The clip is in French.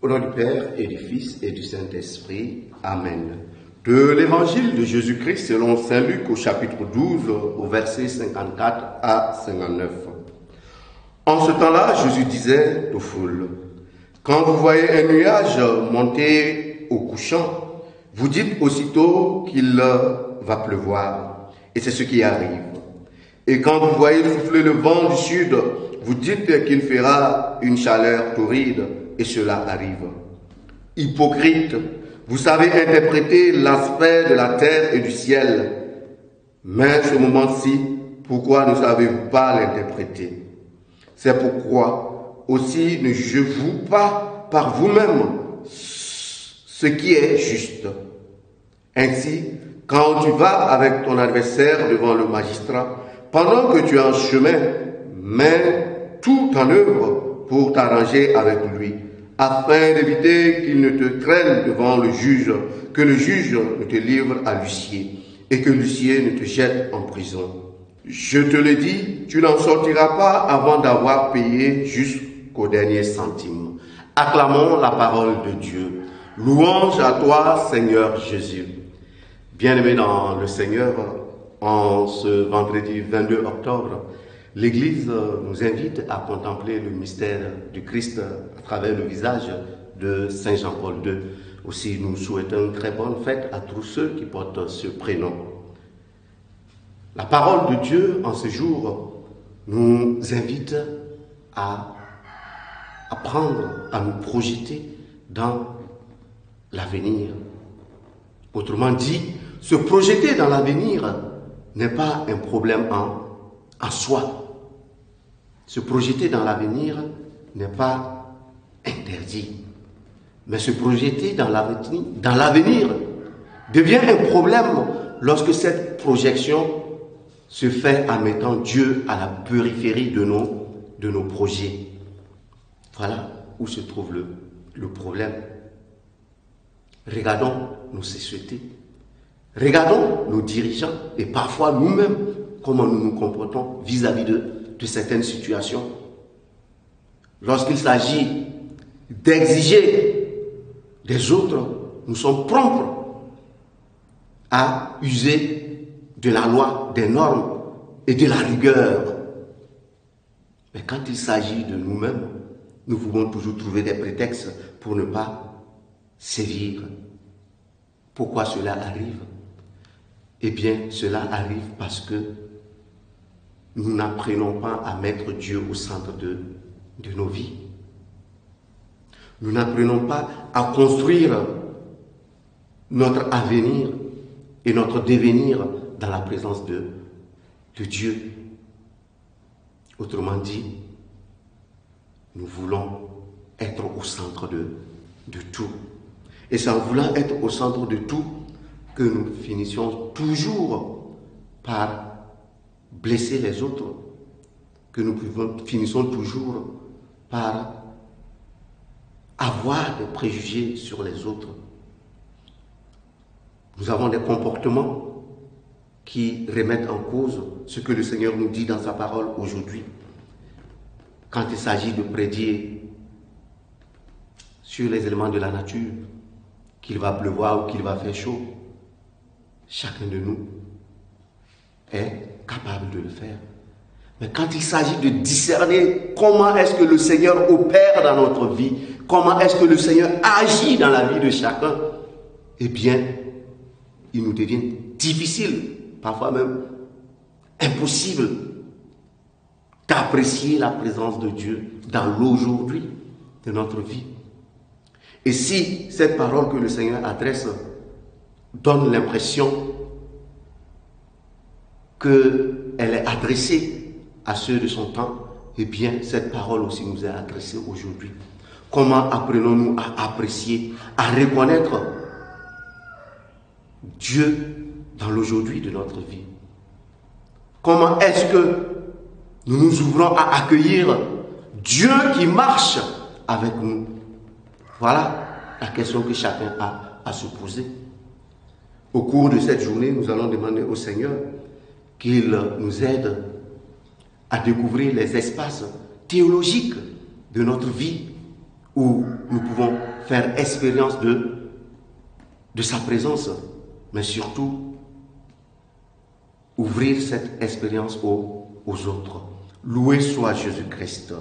Au nom du Père et du Fils et du Saint-Esprit. Amen. De l'évangile de Jésus-Christ selon saint Luc au chapitre 12, au verset 54 à 59. En ce temps-là, Jésus disait aux foules, « Quand vous voyez un nuage monter au couchant, vous dites aussitôt qu'il va pleuvoir, et c'est ce qui arrive. Et quand vous voyez souffler le vent du sud, vous dites qu'il fera une chaleur torride, et cela arrive. Hypocrite, vous savez interpréter l'aspect de la terre et du ciel, mais ce moment-ci, pourquoi ne savez-vous pas l'interpréter? C'est pourquoi aussi ne jugez-vous pas par vous-même ce qui est juste. Ainsi, quand tu vas avec ton adversaire devant le magistrat, pendant que tu es en chemin, mets tout en œuvre pour t'arranger avec lui, afin d'éviter qu'il ne te traîne devant le juge, que le juge ne te livre à l'huissier, et que l'huissier ne te jette en prison. Je te le dis, tu n'en sortiras pas avant d'avoir payé jusqu'au dernier centime. Acclamons la parole de Dieu. Louange à toi, Seigneur Jésus. Bien-aimés dans le Seigneur, en ce vendredi 22 octobre, l'Église nous invite à contempler le mystère du Christ à travers le visage de Saint Jean-Paul II. Aussi, nous souhaitons une très bonne fête à tous ceux qui portent ce prénom. La parole de Dieu, en ce jour, nous invite à apprendre à nous projeter dans l'avenir. Autrement dit, se projeter dans l'avenir n'est pas un problème en soi. Se projeter dans l'avenir n'est pas interdit. Mais se projeter dans l'avenir devient un problème lorsque cette projection se fait en mettant Dieu à la périphérie de nos projets. Voilà où se trouve le problème. Regardons nos sociétés, regardons nos dirigeants et parfois nous-mêmes, comment nous nous comportons vis-à-vis de certaines situations. Lorsqu'il s'agit d'exiger des autres, nous sommes prompts à user de la loi, des normes et de la rigueur. Mais quand il s'agit de nous-mêmes, nous pouvons toujours trouver des prétextes pour ne pas sévir. Pourquoi cela arrive? Eh bien, cela arrive parce que nous n'apprenons pas à mettre Dieu au centre de nos vies. Nous n'apprenons pas à construire notre avenir et notre devenir dans la présence de Dieu. Autrement dit, nous voulons être au centre de tout. Et c'est en voulant être au centre de tout que nous finissions toujours par blesser les autres, que nous finissons toujours par avoir des préjugés sur les autres. Nous avons des comportements qui remettent en cause ce que le Seigneur nous dit dans sa parole aujourd'hui. Quand il s'agit de prédire sur les éléments de la nature, qu'il va pleuvoir ou qu'il va faire chaud, chacun de nous est capable de le faire. Mais quand il s'agit de discerner comment est-ce que le Seigneur opère dans notre vie, comment est-ce que le Seigneur agit dans la vie de chacun, eh bien, il nous devient difficile, parfois même impossible, d'apprécier la présence de Dieu dans l'aujourd'hui de notre vie. Et si cette parole que le Seigneur adresse donne l'impression qu'elle est adressée à ceux de son temps, eh bien, cette parole aussi nous est adressée aujourd'hui. Comment apprenons-nous à apprécier, à reconnaître Dieu dans l'aujourd'hui de notre vie? Comment est-ce que nous nous ouvrons à accueillir Dieu qui marche avec nous? Voilà la question que chacun a à se poser. Au cours de cette journée, nous allons demander au Seigneur qu'il nous aide à découvrir les espaces théologiques de notre vie où nous pouvons faire expérience de sa présence, mais surtout ouvrir cette expérience aux autres. Loué soit Jésus-Christ.